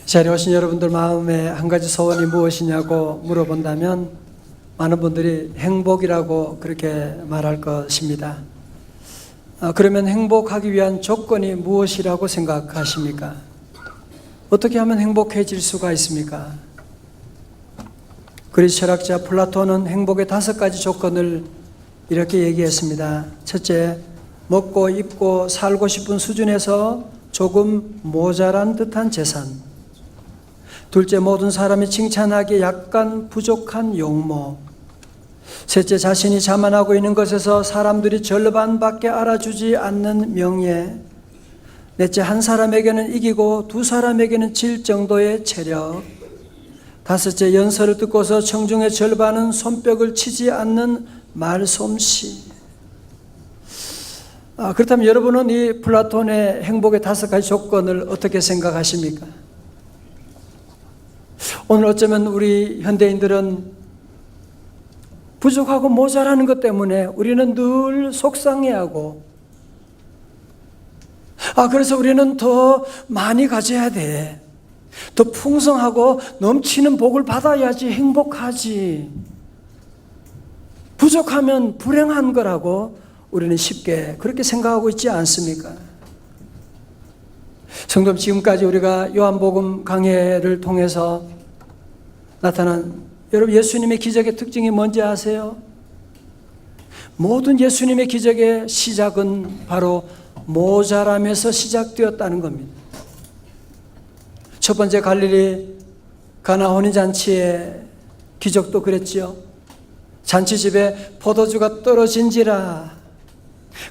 자리에 오신 여러분들 마음에 한 가지 소원이 무엇이냐고 물어본다면 많은 분들이 행복이라고 그렇게 말할 것입니다. 그러면 행복하기 위한 조건이 무엇이라고 생각하십니까? 어떻게 하면 행복해질 수가 있습니까? 그리스 철학자 플라톤은 행복의 5가지 조건을 이렇게 얘기했습니다. 첫째, 먹고 입고 살고 싶은 수준에서 조금 모자란 듯한 재산. 둘째, 모든 사람이 칭찬하기에 약간 부족한 용모. 셋째, 자신이 자만하고 있는 것에서 사람들이 절반밖에 알아주지 않는 명예. 넷째, 한 사람에게는 이기고 두 사람에게는 질 정도의 체력. 다섯째, 연설을 듣고서 청중의 절반은 손뼉을 치지 않는 말솜씨. 그렇다면 여러분은 이 플라톤의 행복의 5가지 조건을 어떻게 생각하십니까? 오늘 어쩌면 우리 현대인들은 부족하고 모자라는 것 때문에 우리는 늘 속상해하고 그래서 우리는 더 많이 가져야 돼. 더 풍성하고 넘치는 복을 받아야지 행복하지. 부족하면 불행한 거라고 우리는 쉽게 그렇게 생각하고 있지 않습니까? 성도님, 지금까지 우리가 요한복음 강해를 통해서 나타난 여러분 예수님의 기적의 특징이 뭔지 아세요? 모든 예수님의 기적의 시작은 바로 모자람에서 시작되었다는 겁니다. 첫 번째 갈릴리 가나 혼인잔치의 기적도 그랬지요. 잔치집에 포도주가 떨어진지라.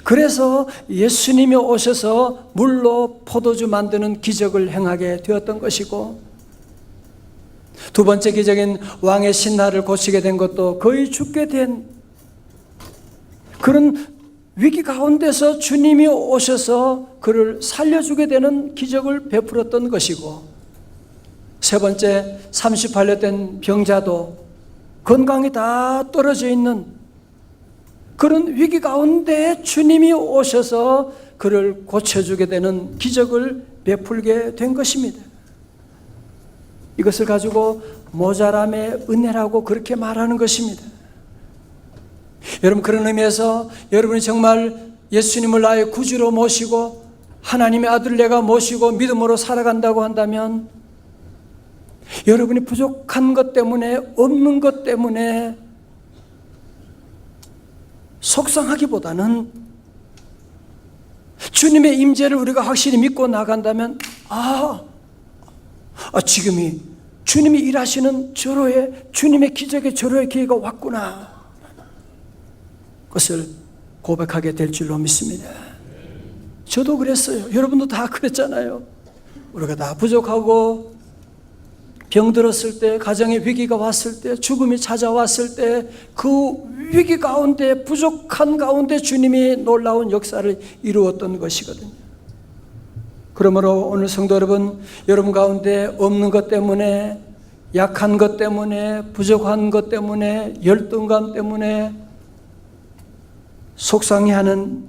그래서 예수님이 오셔서 물로 포도주 만드는 기적을 행하게 되었던 것이고, 두 번째 기적인 왕의 신하를 고치게 된 것도 거의 죽게 된 그런 위기 가운데서 주님이 오셔서 그를 살려주게 되는 기적을 베풀었던 것이고, 세 번째 38년 된 병자도 건강이 다 떨어져 있는 그런 위기 가운데 주님이 오셔서 그를 고쳐주게 되는 기적을 베풀게 된 것입니다. 이것을 가지고 모자람의 은혜라고 그렇게 말하는 것입니다. 여러분, 그런 의미에서 여러분이 정말 예수님을 나의 구주로 모시고 하나님의 아들 내가 모시고 믿음으로 살아간다고 한다면, 여러분이 부족한 것 때문에, 없는 것 때문에 속상하기보다는 주님의 임재를 우리가 확실히 믿고 나간다면, 지금이 주님이 일하시는 절호의, 주님의 기적의 절호의 기회가 왔구나, 그것을 고백하게 될 줄로 믿습니다. 저도 그랬어요. 여러분도 다 그랬잖아요. 우리가 다 부족하고 병들었을 때, 가정의 위기가 왔을 때, 죽음이 찾아왔을 때, 그 위기 가운데, 부족한 가운데 주님이 놀라운 역사를 이루었던 것이거든요. 그러므로 오늘 성도 여러분, 여러분 가운데 없는 것 때문에, 약한 것 때문에, 부족한 것 때문에, 열등감 때문에 속상해하는,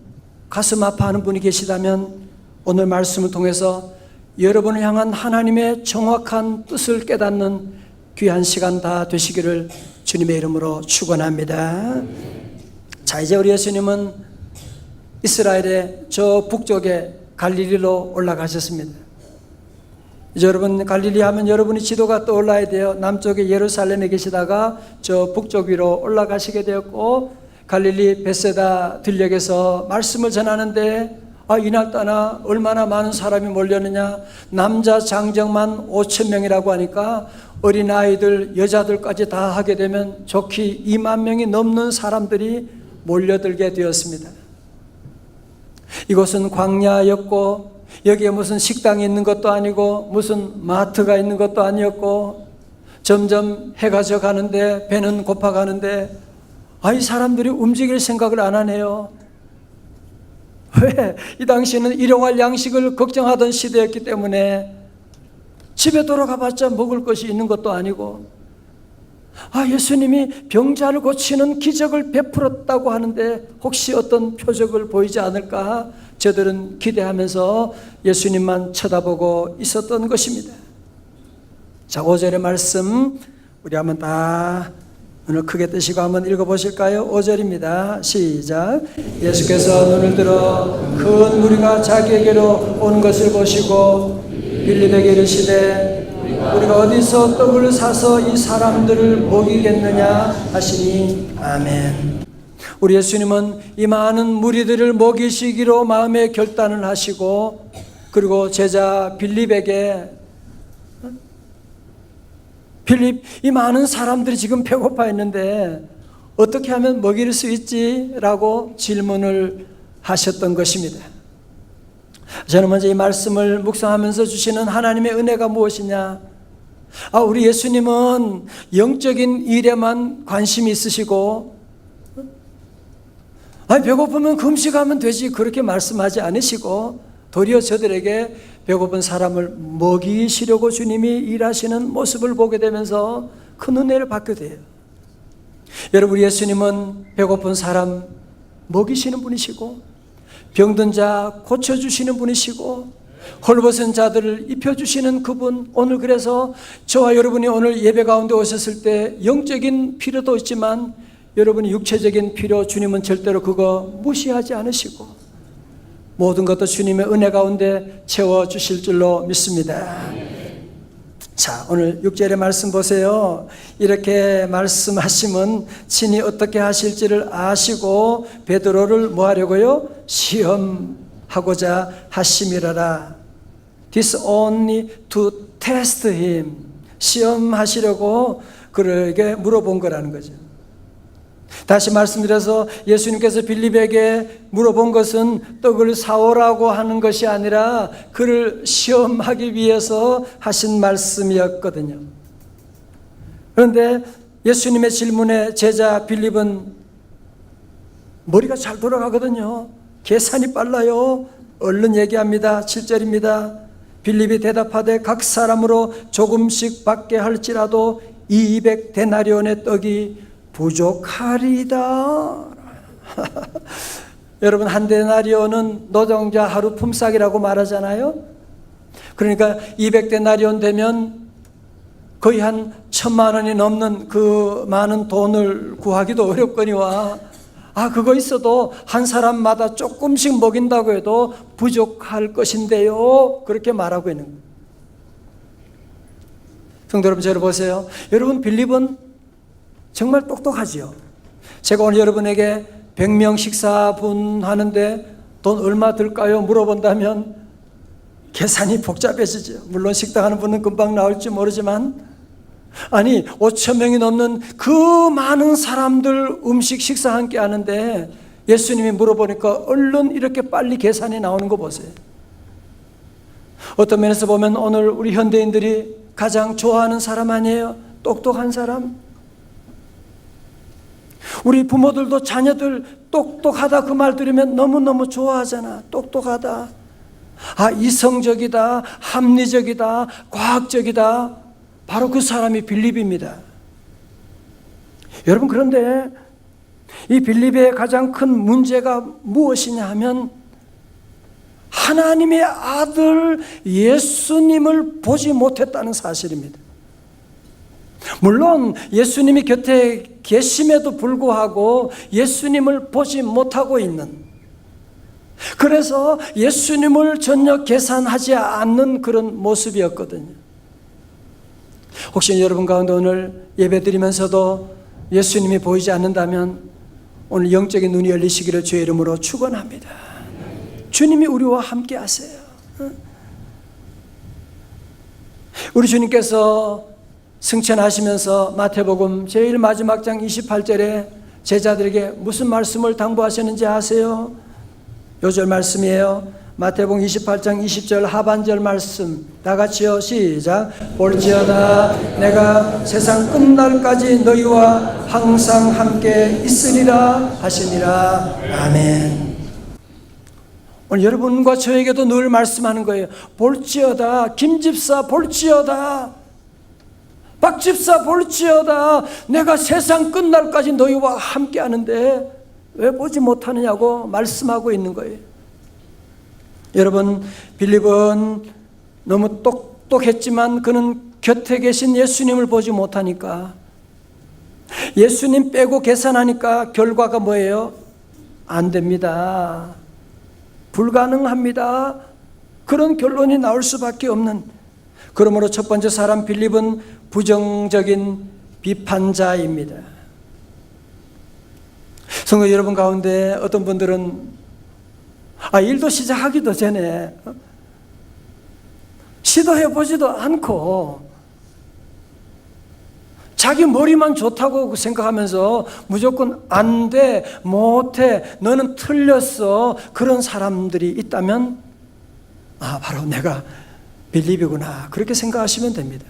가슴 아파하는 분이 계시다면 오늘 말씀을 통해서 여러분을 향한 하나님의 정확한 뜻을 깨닫는 귀한 시간 다 되시기를 주님의 이름으로 축원합니다. 자, 이제 우리 예수님은 이스라엘의 저 북쪽에 갈릴리로 올라가셨습니다. 이제 여러분, 갈릴리 하면 여러분이 지도가 떠올라야 돼요. 남쪽에 예루살렘에 계시다가 저 북쪽 위로 올라가시게 되었고, 갈릴리 벳세다 들녘에서 말씀을 전하는데, 이날따나 얼마나 많은 사람이 몰렸느냐. 남자 장정만 5,000명이라고 하니까 어린아이들, 여자들까지 다 하게 되면 좋게 2만 명이 넘는 사람들이 몰려들게 되었습니다. 이곳은 광야였고, 여기에 무슨 식당이 있는 것도 아니고 무슨 마트가 있는 것도 아니었고, 점점 해가 져가는데 배는 고파가는데 이 사람들이 움직일 생각을 안 하네요. 왜? 이 당시에는 일용할 양식을 걱정하던 시대였기 때문에 집에 돌아가 봤자 먹을 것이 있는 것도 아니고, 예수님이 병자를 고치는 기적을 베풀었다고 하는데 혹시 어떤 표적을 보이지 않을까 저들은 기대하면서 예수님만 쳐다보고 있었던 것입니다. 자, 5절의 말씀 우리 한번 다 눈을 크게 뜨시고 한번 읽어보실까요? 5절입니다. 시작. 예수께서 눈을 들어 큰 무리가 자기에게로 오는 것을 보시고 빌립에게 이르시되 우리가 어디서 떡을 사서 이 사람들을 먹이겠느냐 하시니 아멘. 우리 예수님은 이 많은 무리들을 먹이시기로 마음의 결단을 하시고, 그리고 제자 빌립에게 빌립, 이 많은 사람들이 지금 배고파 있는데 어떻게 하면 먹일 수 있지? 라고 질문을 하셨던 것입니다. 저는 먼저 이 말씀을 묵상하면서 주시는 하나님의 은혜가 무엇이냐? 우리 예수님은 영적인 일에만 관심이 있으시고, 배고프면 금식하면 되지, 그렇게 말씀하지 않으시고, 도리어 저들에게 배고픈 사람을 먹이시려고 주님이 일하시는 모습을 보게 되면서 큰 은혜를 받게 돼요. 여러분, 우리 예수님은 배고픈 사람 먹이시는 분이시고, 병든 자 고쳐주시는 분이시고, 헐벗은 자들을 입혀주시는 그분. 오늘 그래서 저와 여러분이 오늘 예배 가운데 오셨을 때 영적인 필요도 있지만 여러분이 육체적인 필요, 주님은 절대로 그거 무시하지 않으시고 모든 것도 주님의 은혜 가운데 채워주실 줄로 믿습니다. 자, 오늘 6절의 말씀 보세요. 이렇게 말씀하시면 친히 어떻게 하실지를 아시고 베드로를 뭐 하려고요? 시험하고자 하심이라라. This only to test him. 시험하시려고 그에게 물어본 거라는 거죠. 다시 말씀드려서 예수님께서 빌립에게 물어본 것은 떡을 사오라고 하는 것이 아니라 그를 시험하기 위해서 하신 말씀이었거든요. 그런데 예수님의 질문에 제자 빌립은 머리가 잘 돌아가거든요. 계산이 빨라요. 얼른 얘기합니다. 7절입니다. 빌립이 대답하되 각 사람으로 조금씩 받게 할지라도 200데나리온의 떡이 부족하리다. 여러분, 한 데나리온은 노동자 하루 품삯이라고 말하잖아요. 그러니까 200데나리온 되면 거의 한 1,000만 원이 넘는 그 많은 돈을 구하기도 어렵거니와 그거 있어도 한 사람마다 조금씩 먹인다고 해도 부족할 것인데요, 그렇게 말하고 있는 거예요. 성도 여러분, 저를 보세요. 여러분, 빌립은 정말 똑똑하지요. 제가 오늘 여러분에게 100명 식사분 하는데 돈 얼마 들까요? 물어본다면 계산이 복잡해지죠. 물론 식당하는 분은 금방 나올지 모르지만, 아니 5,000명이 넘는 그 많은 사람들 음식 식사 함께 하는데 예수님이 물어보니까 얼른 이렇게 빨리 계산이 나오는 거 보세요. 어떤 면에서 보면 오늘 우리 현대인들이 가장 좋아하는 사람 아니에요? 똑똑한 사람. 우리 부모들도 자녀들 똑똑하다 그 말 들으면 너무너무 좋아하잖아. 똑똑하다. 이성적이다, 합리적이다, 과학적이다. 바로 그 사람이 빌립입니다. 여러분, 그런데 이 빌립의 가장 큰 문제가 무엇이냐 하면 하나님의 아들 예수님을 보지 못했다는 사실입니다. 물론 예수님이 곁에 계심에도 불구하고 예수님을 보지 못하고 있는, 그래서 예수님을 전혀 계산하지 않는 그런 모습이었거든요. 혹시 여러분 가운데 오늘 예배 드리면서도 예수님이 보이지 않는다면 오늘 영적인 눈이 열리시기를 주의 이름으로 축원합니다. 주님이 우리와 함께 하세요. 우리 주님께서 승천하시면서 마태복음 제일 마지막 장 28절에 제자들에게 무슨 말씀을 당부하셨는지 아세요? 요절 말씀이에요. 마태복음 28장 20절 하반절 말씀 다 같이요. 시작. 볼지어다 내가 세상 끝날까지 너희와 항상 함께 있으리라 하시니라. 아멘. 오늘 여러분과 저에게도 늘 말씀하는 거예요. 볼지어다, 김집사 볼지어다, 박집사 볼지어다, 내가 세상 끝날까지 너희와 함께 하는데 왜 보지 못하느냐고 말씀하고 있는 거예요. 여러분, 빌립은 너무 똑똑했지만 그는 곁에 계신 예수님을 보지 못하니까, 예수님 빼고 계산하니까 결과가 뭐예요? 안 됩니다. 불가능합니다. 그런 결론이 나올 수밖에 없는, 그러므로 첫 번째 사람 빌립은 부정적인 비판자입니다. 성도 여러분 가운데 어떤 분들은 일도 시작하기도 전에 시도해보지도 않고 자기 머리만 좋다고 생각하면서 무조건 안 돼, 못해, 너는 틀렸어, 그런 사람들이 있다면 바로 내가 빌립이구나, 그렇게 생각하시면 됩니다.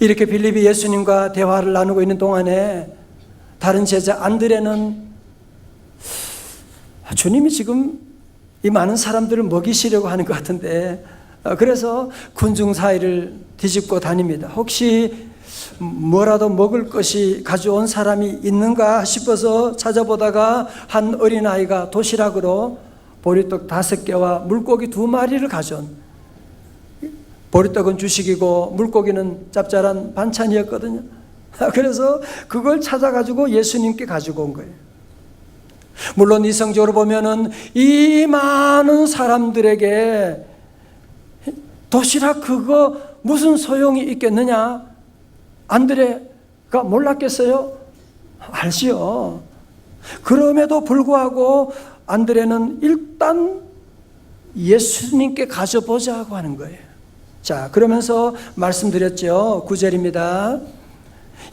이렇게 빌립이 예수님과 대화를 나누고 있는 동안에 다른 제자 안드레는 주님이 지금 이 많은 사람들을 먹이시려고 하는 것 같은데, 그래서 군중 사이를 뒤집고 다닙니다. 혹시 뭐라도 먹을 것이 가져온 사람이 있는가 싶어서 찾아보다가 한 어린아이가 도시락으로 보리떡 5개와 물고기 2마리를 가져온, 보리떡은 주식이고 물고기는 짭짤한 반찬이었거든요. 그래서 그걸 찾아가지고 예수님께 가지고 온 거예요. 물론 이성적으로 보면은 이 많은 사람들에게 도시락 그거 무슨 소용이 있겠느냐? 안드레가 몰랐겠어요? 알지요. 그럼에도 불구하고 안드레는 일단 예수님께 가져보자고 하는 거예요. 자, 그러면서 말씀드렸죠. 9절입니다.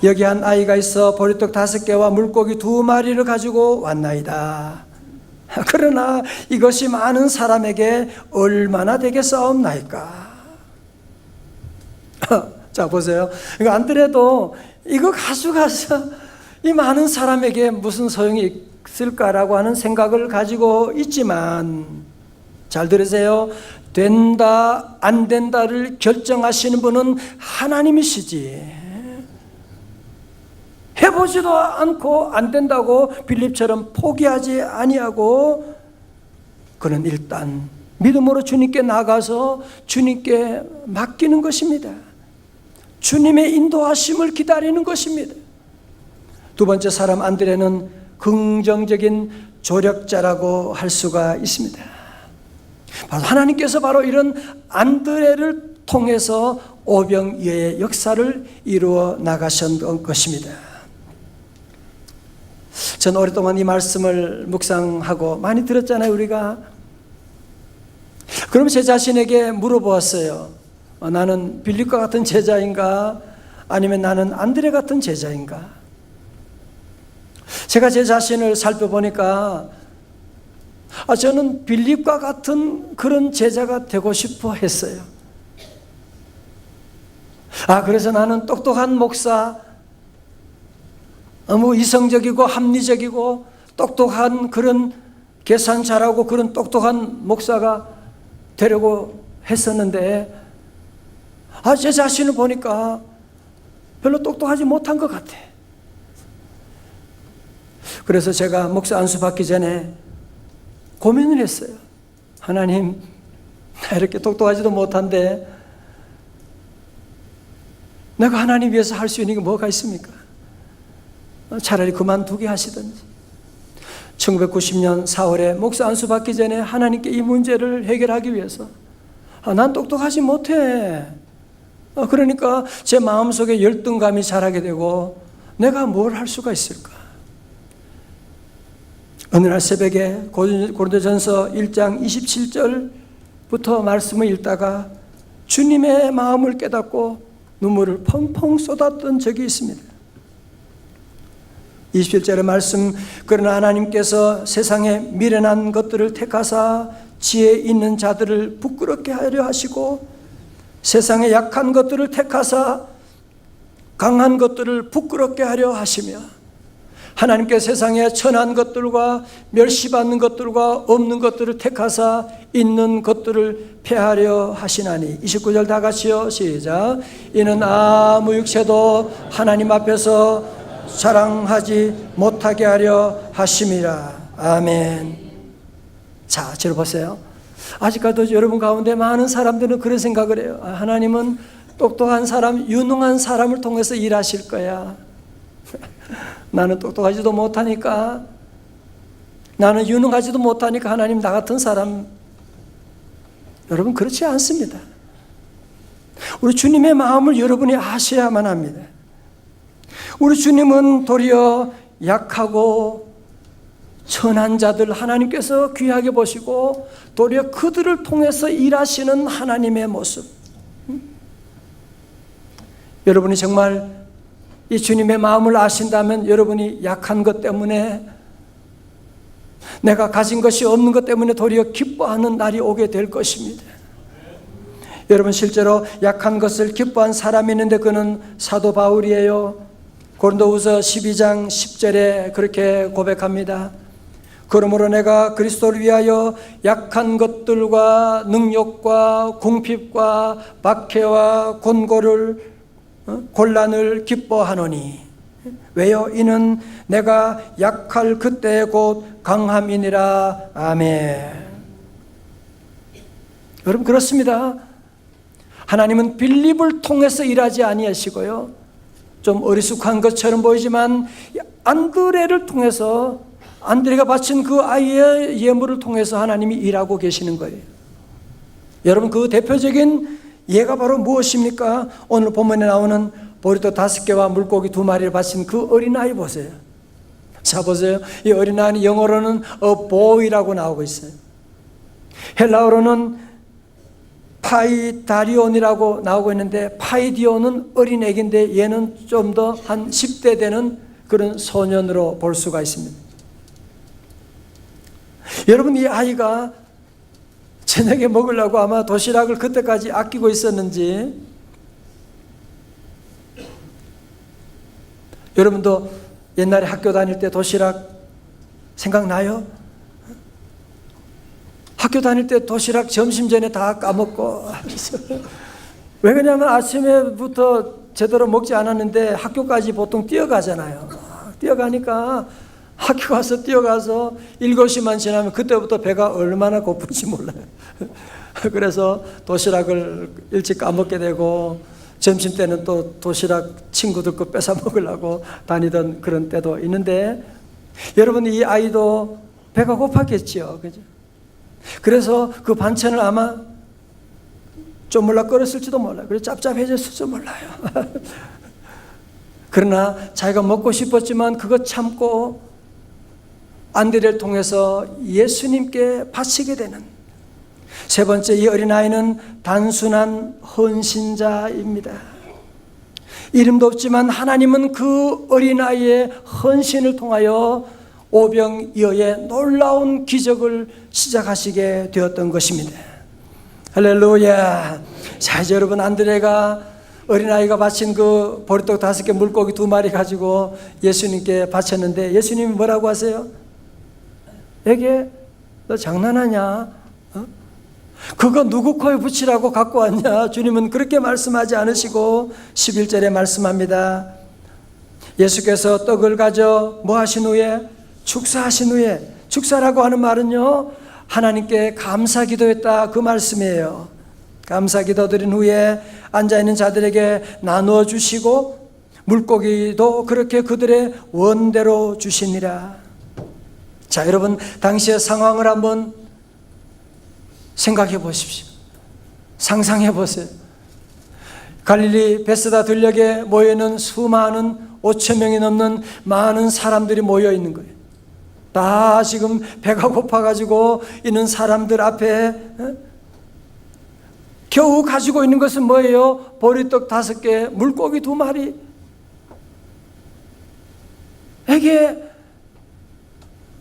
여기 한 아이가 있어 보리떡 5개와 물고기 2마리를 가지고 왔나이다. 그러나 이것이 많은 사람에게 얼마나 되겠사옵나이까. 자, 보세요. 이거 안드레도 이거 가져가서 이 많은 사람에게 무슨 소용이 있을까라고 하는 생각을 가지고 있지만, 잘 들으세요. 된다 안 된다를 결정하시는 분은 하나님이시지, 해보지도 않고 안 된다고 빌립처럼 포기하지 아니하고, 그는 일단 믿음으로 주님께 나가서 주님께 맡기는 것입니다. 주님의 인도하심을 기다리는 것입니다. 두 번째 사람 안드레는 긍정적인 조력자라고 할 수가 있습니다. 하나님께서 바로 이런 안드레를 통해서 오병이어의 역사를 이루어 나가셨던 것입니다. 전 오랫동안 이 말씀을 묵상하고 많이 들었잖아요, 우리가. 그럼 제 자신에게 물어보았어요. 나는 빌립과 같은 제자인가? 아니면 나는 안드레 같은 제자인가? 제가 제 자신을 살펴보니까 저는 빌립과 같은 그런 제자가 되고 싶어 했어요. 그래서 나는 똑똑한 목사, 너무 이성적이고 합리적이고 똑똑한 그런 계산 잘하고 그런 똑똑한 목사가 되려고 했었는데, 제 자신을 보니까 별로 똑똑하지 못한 것 같아. 그래서 제가 목사 안수 받기 전에 고민을 했어요. 하나님, 나 이렇게 똑똑하지도 못한데 내가 하나님 위해서 할 수 있는 게 뭐가 있습니까? 차라리 그만두게 하시든지. 1990년 4월에 목사 안수 받기 전에 하나님께 이 문제를 해결하기 위해서, 난 똑똑하지 못해. 그러니까 제 마음속에 열등감이 자라게 되고 내가 뭘 할 수가 있을까? 어느 날 새벽에 고린도전서 1장 27절부터 말씀을 읽다가 주님의 마음을 깨닫고 눈물을 펑펑 쏟았던 적이 있습니다. 27절의 말씀, 그러나 하나님께서 세상에 미련한 것들을 택하사 지혜 있는 자들을 부끄럽게 하려 하시고, 세상에 약한 것들을 택하사 강한 것들을 부끄럽게 하려 하시며, 하나님께 세상에 천한 것들과 멸시받는 것들과 없는 것들을 택하사 있는 것들을 폐하려 하시나니. 29절 다 같이요, 시작. 이는 아무 육체도 하나님 앞에서 자랑하지 못하게 하려 하심이라. 아멘. 자, 저를 보세요. 아직까지도 여러분 가운데 많은 사람들은 그런 생각을 해요. 하나님은 똑똑한 사람, 유능한 사람을 통해서 일하실 거야. 나는 똑똑하지도 못하니까, 나는 유능하지도 못하니까 하나님 나 같은 사람. 여러분 그렇지 않습니다. 우리 주님의 마음을 여러분이 아셔야만 합니다. 우리 주님은 도리어 약하고 천한 자들 하나님께서 귀하게 보시고 도리어 그들을 통해서 일하시는 하나님의 모습. 여러분이 정말 이 주님의 마음을 아신다면 여러분이 약한 것 때문에, 내가 가진 것이 없는 것 때문에 도리어 기뻐하는 날이 오게 될 것입니다. 여러분 실제로 약한 것을 기뻐한 사람이 있는데 그는 사도 바울이에요. 고린도후서 12장 10절에 그렇게 고백합니다. 그러므로 내가 그리스도를 위하여 약한 것들과 능욕과 궁핍과 박해와 곤고를 곤란을 기뻐하노니 왜요? 이는 내가 약할 그때 곧 강함이니라. 아멘. 여러분 그렇습니다. 하나님은 빌립을 통해서 일하지 아니하시고요, 좀 어리숙한 것처럼 보이지만 안드레를 통해서, 안드레가 바친 그 아이의 예물을 통해서 하나님이 일하고 계시는 거예요. 여러분 그 대표적인 예가 바로 무엇입니까? 오늘 본문에 나오는 보리떡 5개와 물고기 2마리를 바친 그 어린아이 보세요. 자 보세요. 이 어린아이는 영어로는 a boy라고 나오고 있어요. 헬라어로는 파이다리온이라고 나오고 있는데, 파이디온은 어린 애기인데 얘는 좀 더 한 10대 되는 그런 소년으로 볼 수가 있습니다. 여러분 이 아이가 저녁에 먹으려고 아마 도시락을 그때까지 아끼고 있었는지, 여러분도 옛날에 학교 다닐 때 도시락 생각나요? 학교 다닐 때 도시락 점심 전에 다 까먹고 왜 그러냐면 아침에부터 제대로 먹지 않았는데 학교까지 보통 뛰어가잖아요. 뛰어가니까 학교 가서 뛰어가서 7시만 지나면 그때부터 배가 얼마나 고픈지 몰라요. 그래서 도시락을 일찍 까먹게 되고 점심 때는 또 도시락 친구들 거 뺏어 먹으려고 다니던 그런 때도 있는데, 여러분 이 아이도 배가 고팠겠죠. 그죠? 그래서 그 반찬을 아마 쪼물락거렸을지도 몰라요. 그래서 짭짭해졌을지도 몰라요. 그러나 자기가 먹고 싶었지만 그것 참고 안드레를 통해서 예수님께 바치게 되는, 세 번째, 이 어린아이는 단순한 헌신자입니다. 이름도 없지만 하나님은 그 어린아이의 헌신을 통하여 오병이어의 놀라운 기적을 시작하시게 되었던 것입니다. 할렐루야. 자, 이제 여러분 안드레가, 어린아이가 바친 그 보리떡 5개 물고기 2마리 가지고 예수님께 바쳤는데 예수님이 뭐라고 하세요? 애게 너 장난하냐? 그거 누구 코에 붙이라고 갖고 왔냐? 주님은 그렇게 말씀하지 않으시고 11절에 말씀합니다. 예수께서 떡을 가져 뭐 하신 후에? 축사하신 후에, 축사라고 하는 말은요, 하나님께 감사 기도했다 그 말씀이에요. 감사 기도 드린 후에 앉아있는 자들에게 나누어 주시고 물고기도 그렇게 그들의 원대로 주시니라. 자, 여러분 당시의 상황을 한번 생각해 보십시오. 상상해 보세요. 갈릴리 베스다 들녘에 모여있는 수많은 5천 명이 넘는 많은 사람들이 모여 있는 거예요. 다 지금 배가 고파가지고 있는 사람들 앞에 겨우 가지고 있는 것은 뭐예요? 보리떡 5개, 물고기 2마리. 이게,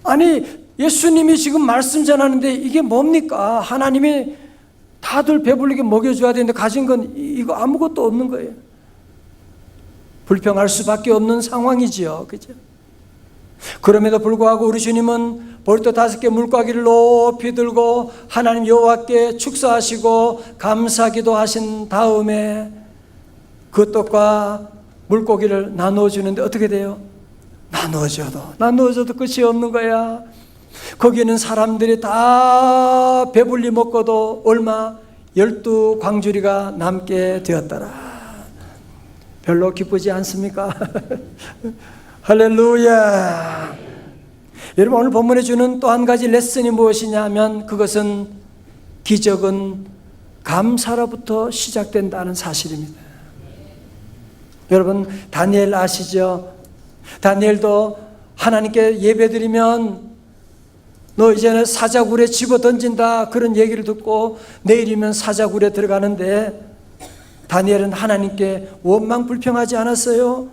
아니 예수님이 지금 말씀 전하는데 이게 뭡니까? 하나님이 다들 배불리게 먹여줘야 되는데 가진 건 이거 아무것도 없는 거예요. 불평할 수밖에 없는 상황이지요. 그죠? 그럼에도 불구하고 우리 주님은 보리떡 5개 물고기를 높이 들고 하나님 여호와께 축사하시고 감사기도 하신 다음에 그 떡과 물고기를 나누어 주는데 어떻게 돼요? 나누어줘도 끝이 없는 거야. 거기는 사람들이 다 배불리 먹고도 얼마 12광주리가 남게 되었더라. 별로 기쁘지 않습니까? 할렐루야. 여러분, 오늘 본문에 주는 또 한 가지 레슨이 무엇이냐 하면 그것은 기적은 감사로부터 시작된다는 사실입니다. 여러분, 다니엘 아시죠? 다니엘도 하나님께 예배드리면 너 이제는 사자굴에 집어 던진다 그런 얘기를 듣고 내일이면 사자굴에 들어가는데 다니엘은 하나님께 원망 불평하지 않았어요.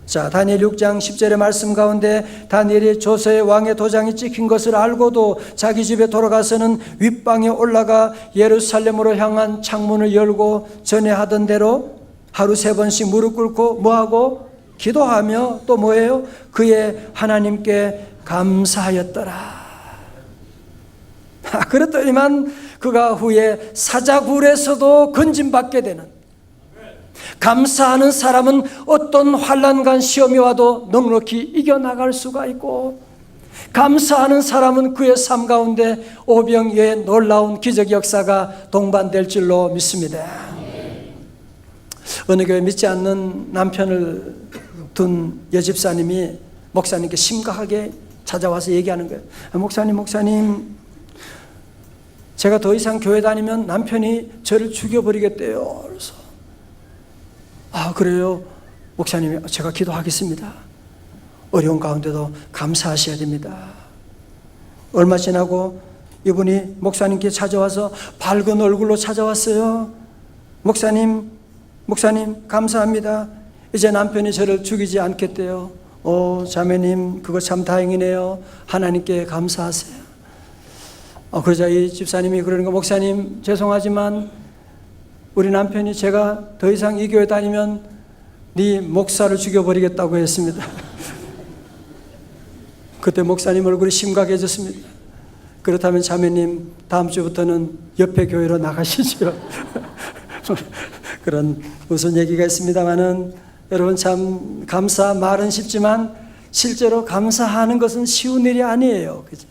자, 다니엘 6장 10절의 말씀 가운데 다니엘이 조서의 왕의 도장이 찍힌 것을 알고도 자기 집에 돌아가서는 윗방에 올라가 예루살렘으로 향한 창문을 열고 전에 하던 대로 하루 3번씩 무릎 꿇고 뭐하고? 기도하며 또 뭐예요? 그의 하나님께 감사하였더라. 그랬더니만 그가 후에 사자굴에서도 건짐받게 되는, 감사하는 사람은 어떤 환난과 시험이 와도 넉넉히 이겨나갈 수가 있고, 감사하는 사람은 그의 삶 가운데 오병이어의 놀라운 기적 역사가 동반될 줄로 믿습니다. 어느 교회 믿지 않는 남편을 둔 여집사님이 목사님께 심각하게 찾아와서 얘기하는 거예요. 목사님, 제가 더 이상 교회 다니면 남편이 저를 죽여버리겠대요. 그래서 그래요? 목사님이 제가 기도하겠습니다. 어려운 가운데도 감사하셔야 됩니다. 얼마 지나고 이분이 목사님께 찾아와서 밝은 얼굴로 찾아왔어요. 목사님 감사합니다. 이제 남편이 저를 죽이지 않겠대요. 자매님 그거 참 다행이네요. 하나님께 감사하세요. 그러자 이 집사님이 그러는 거, 목사님 죄송하지만 우리 남편이 제가 더 이상 이 교회 다니면 네 목사를 죽여버리겠다고 했습니다. 그때 목사님 얼굴이 심각해졌습니다. 그렇다면 자매님 다음 주부터는 옆에 교회로 나가시죠. 그런 무슨 얘기가 있습니다만은 여러분, 참 감사 말은 쉽지만 실제로 감사하는 것은 쉬운 일이 아니에요. 그죠?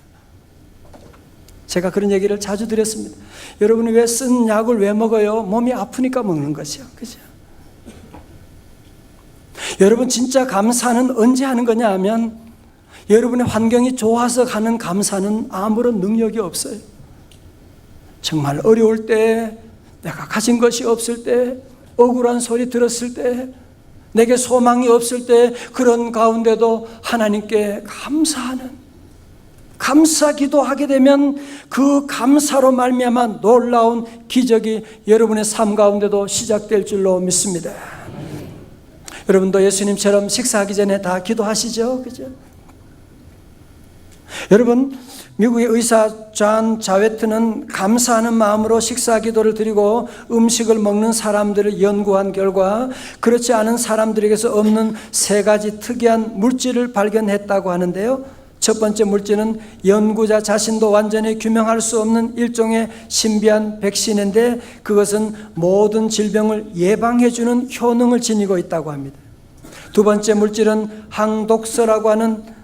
제가 그런 얘기를 자주 드렸습니다. 여러분이 왜 쓴 약을 왜 먹어요? 몸이 아프니까 먹는 것이요. 그죠? 여러분, 진짜 감사는 언제 하는 거냐 하면 여러분의 환경이 좋아서 가는 감사는 아무런 능력이 없어요. 정말 어려울 때, 내가 가진 것이 없을 때, 억울한 소리 들었을 때, 내게 소망이 없을 때, 그런 가운데도 하나님께 감사하는, 감사 기도하게 되면 그 감사로 말미암아 놀라운 기적이 여러분의 삶 가운데도 시작될 줄로 믿습니다. 여러분도 예수님처럼 식사하기 전에 다 기도하시죠? 그죠? 여러분, 미국의 의사 존 자웨트는 감사하는 마음으로 식사 기도를 드리고 음식을 먹는 사람들을 연구한 결과 그렇지 않은 사람들에게서 없는 3가지 특이한 물질을 발견했다고 하는데요. 첫 번째 물질은 연구자 자신도 완전히 규명할 수 없는 일종의 신비한 백신인데 그것은 모든 질병을 예방해주는 효능을 지니고 있다고 합니다. 두 번째 물질은 항독서라고 하는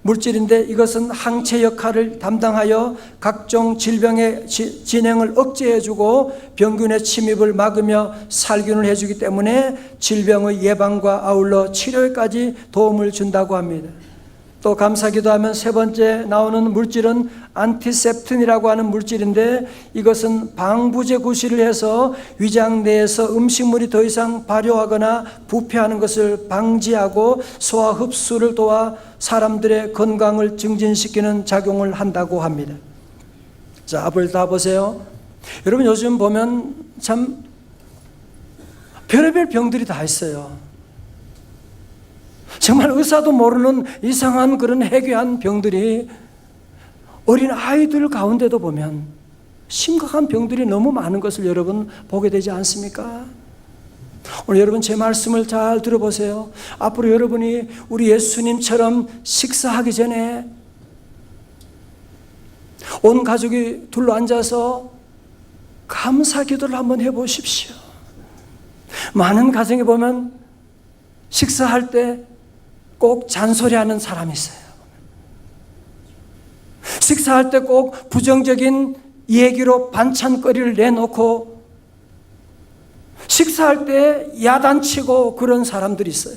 물질인데 이것은 항체 역할을 담당하여 각종 질병의 진행을 억제해주고 병균의 침입을 막으며 살균을 해주기 때문에 질병의 예방과 아울러 치료에까지 도움을 준다고 합니다. 또 감사기도하면 3번째 나오는 물질은 안티셉틴이라고 하는 물질인데 이것은 방부제 구실을 해서 위장 내에서 음식물이 더 이상 발효하거나 부패하는 것을 방지하고 소화 흡수를 도와 사람들의 건강을 증진시키는 작용을 한다고 합니다. 자, 앞을 다 보세요. 여러분, 요즘 보면 참 별의별 병들이 다 있어요. 정말 의사도 모르는 이상한 그런 해괴한 병들이 어린 아이들 가운데도 보면 심각한 병들이 너무 많은 것을 여러분 보게 되지 않습니까? 오늘 여러분 제 말씀을 잘 들어보세요. 앞으로 여러분이 우리 예수님처럼 식사하기 전에 온 가족이 둘러앉아서 감사 기도를 한번 해보십시오. 많은 가정에 보면 식사할 때 꼭 잔소리하는 사람이 있어요. 식사할 때 꼭 부정적인 얘기로 반찬거리를 내놓고 식사할 때 야단치고 그런 사람들이 있어요.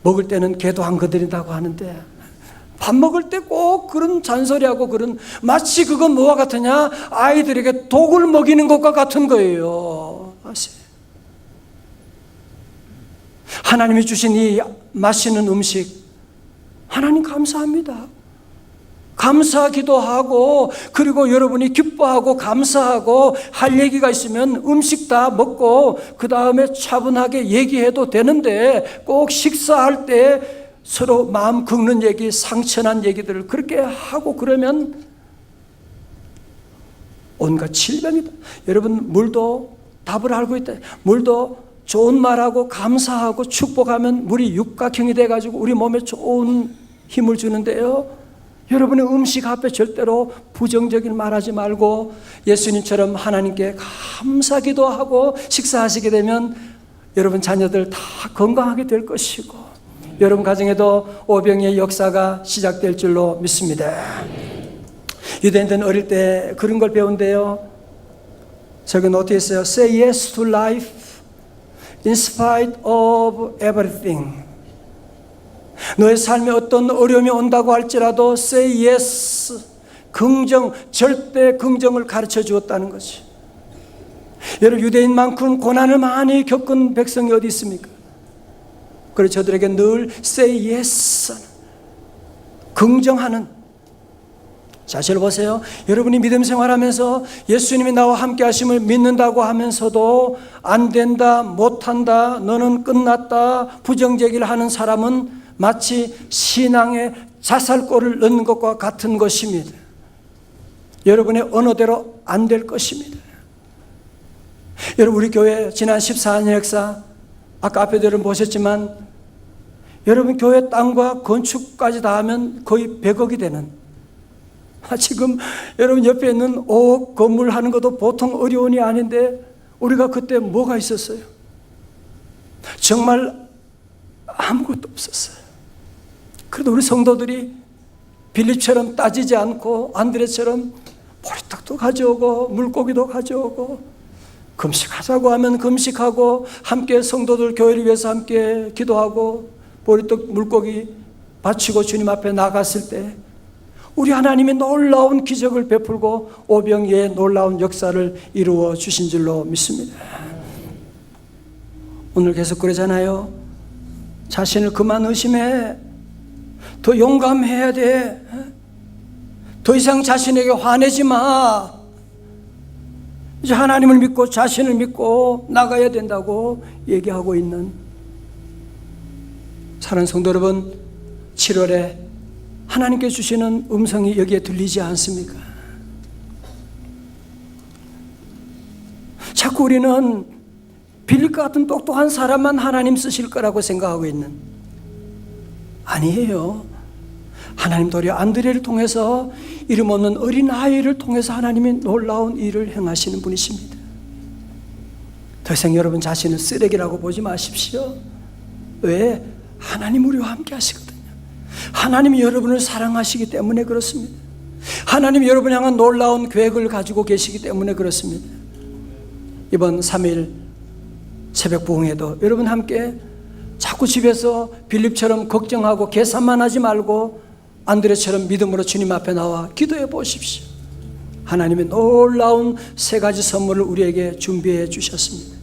먹을 때는 개도 안 거드린다고 하는데 밥 먹을 때 꼭 그런 잔소리하고 그런, 마치 그건 뭐와 같으냐, 아이들에게 독을 먹이는 것과 같은 거예요. 아세요? 하나님이 주신 이 맛있는 음식, 하나님 감사합니다. 감사 기도하고, 그리고 여러분이 기뻐하고 감사하고 할 얘기가 있으면 음식 다 먹고 그 다음에 차분하게 얘기해도 되는데, 꼭 식사할 때 서로 마음 긁는 얘기, 상처난 얘기들을 그렇게 하고 그러면 온갖 질병이다. 여러분, 물도 답을 알고 있다. 물도 좋은 말하고 감사하고 축복하면 물이 육각형이 돼가지고 우리 몸에 좋은 힘을 주는데요, 여러분의 음식 앞에 절대로 부정적인 말하지 말고 예수님처럼 하나님께 감사 기도하고 식사하시게 되면 여러분 자녀들 다 건강하게 될 것이고, 여러분 가정에도 오병이의 역사가 시작될 줄로 믿습니다. 유대인들은 어릴 때 그런 걸 배운대요. 저기 노트에 있어요. Say yes to life in spite of everything. 너의 삶에 어떤 어려움이 온다고 할지라도 say yes, 긍정, 절대 긍정을 가르쳐 주었다는 것이. 여러분, 유대인만큼 고난을 많이 겪은 백성이 어디 있습니까? 그래서 저들에게 늘 say yes, 긍정하는. 자신을 보세요. 여러분이 믿음 생활하면서 예수님이 나와 함께 하심을 믿는다고 하면서도 안 된다, 못한다, 너는 끝났다, 부정제기를 하는 사람은 마치 신앙의 자살골을 넣는 것과 같은 것입니다. 여러분의 언어대로 안 될 것입니다. 여러분, 우리 교회 지난 14년 역사, 아까 앞에도 여러분 보셨지만, 여러분 교회 땅과 건축까지 다 하면 거의 100억이 되는, 지금 여러분 옆에 있는 5억 건물 하는 것도 보통 어려운 일이 아닌데, 우리가 그때 뭐가 있었어요? 정말 아무것도 없었어요. 그래도 우리 성도들이 빌립처럼 따지지 않고 안드레처럼 보리떡도 가져오고 물고기도 가져오고, 금식하자고 하면 금식하고, 함께 성도들 교회를 위해서 함께 기도하고 보리떡 물고기 바치고 주님 앞에 나갔을 때 우리 하나님이 놀라운 기적을 베풀고 오병이의 놀라운 역사를 이루어 주신 줄로 믿습니다. 오늘 계속 그러잖아요. 자신을 그만 의심해. 더 용감해야 돼. 더 이상 자신에게 화내지 마. 이제 하나님을 믿고 자신을 믿고 나가야 된다고 얘기하고 있는 사랑하는 성도 여러분, 7월에 하나님께 주시는 음성이 여기에 들리지 않습니까? 자꾸 우리는 빌립과 같은 똑똑한 사람만 하나님 쓰실 거라고 생각하고 있는, 아니에요. 하나님 도리어 안드레를 통해서, 이름 없는 어린아이를 통해서 하나님이 놀라운 일을 행하시는 분이십니다. 더 이상 여러분 자신을 쓰레기라고 보지 마십시오. 왜? 하나님 우리와 함께 하시거든요. 하나님이 여러분을 사랑하시기 때문에 그렇습니다. 하나님이 여러분을 향한 놀라운 계획을 가지고 계시기 때문에 그렇습니다. 이번 3일 새벽 부흥회도 여러분 함께 자꾸 집에서 빌립처럼 걱정하고 계산만 하지 말고 안드레처럼 믿음으로 주님 앞에 나와 기도해 보십시오. 하나님의 놀라운 세 가지 선물을 우리에게 준비해 주셨습니다.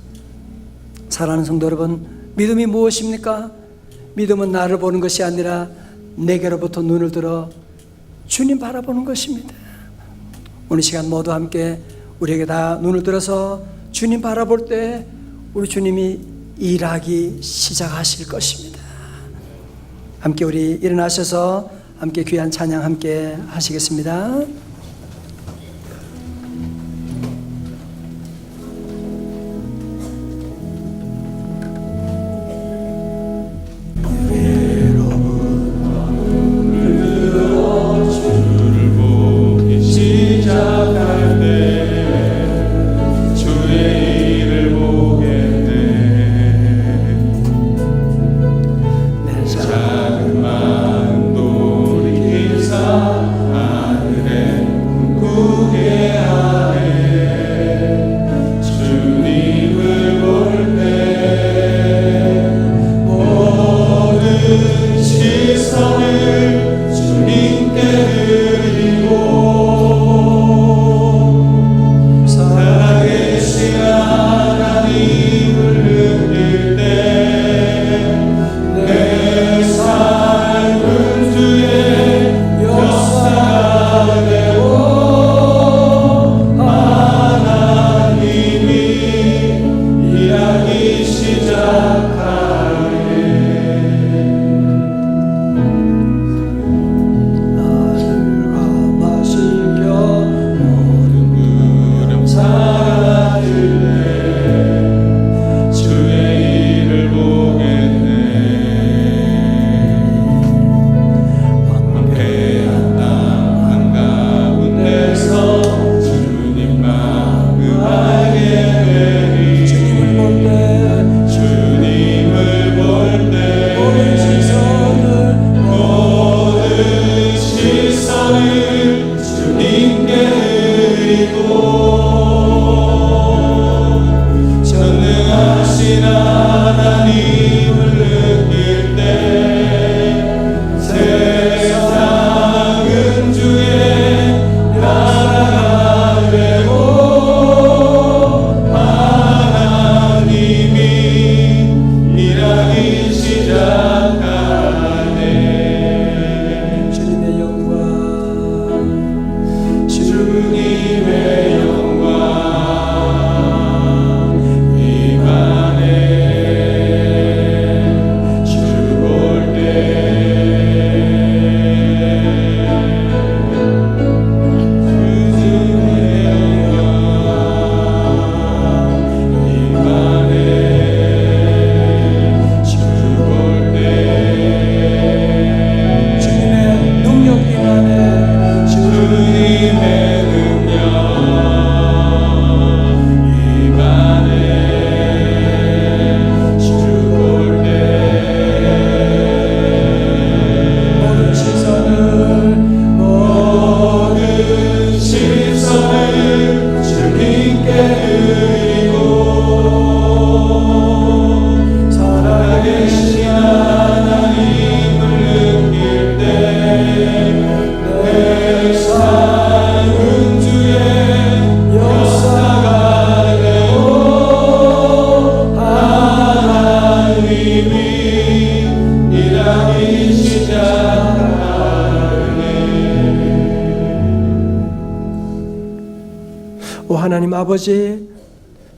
사랑하는 성도 여러분, 믿음이 무엇입니까? 믿음은 나를 보는 것이 아니라 내게로부터 눈을 들어 주님 바라보는 것입니다. 오늘 시간 모두 함께 우리에게 다 눈을 들어서 주님 바라볼 때 우리 주님이 일하기 시작하실 것입니다. 함께 우리 일어나셔서 함께 귀한 찬양 함께 하시겠습니다. 작은 만도 기사 하나님 아버지,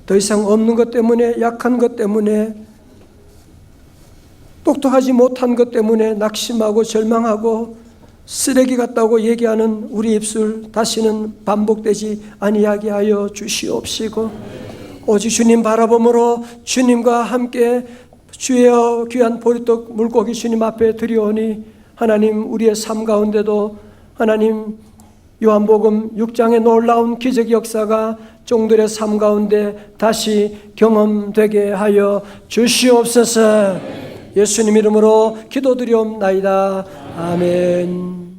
더 이상 없는 것 때문에, 약한 것 때문에, 똑똑하지 못한 것 때문에 낙심하고 절망하고 쓰레기 같다고 얘기하는 우리 입술 다시는 반복되지 아니하게 하여 주시옵시고, 오직 주님 바라봄으로 주님과 함께 주여 귀한 보리떡 물고기 주님 앞에 드리오니, 하나님 우리의 삶 가운데도 하나님 요한복음 6장의 놀라운 기적 역사가 종들의 삶 가운데 다시 경험되게 하여 주시옵소서. 예수님 이름으로 기도드리옵나이다. 아멘.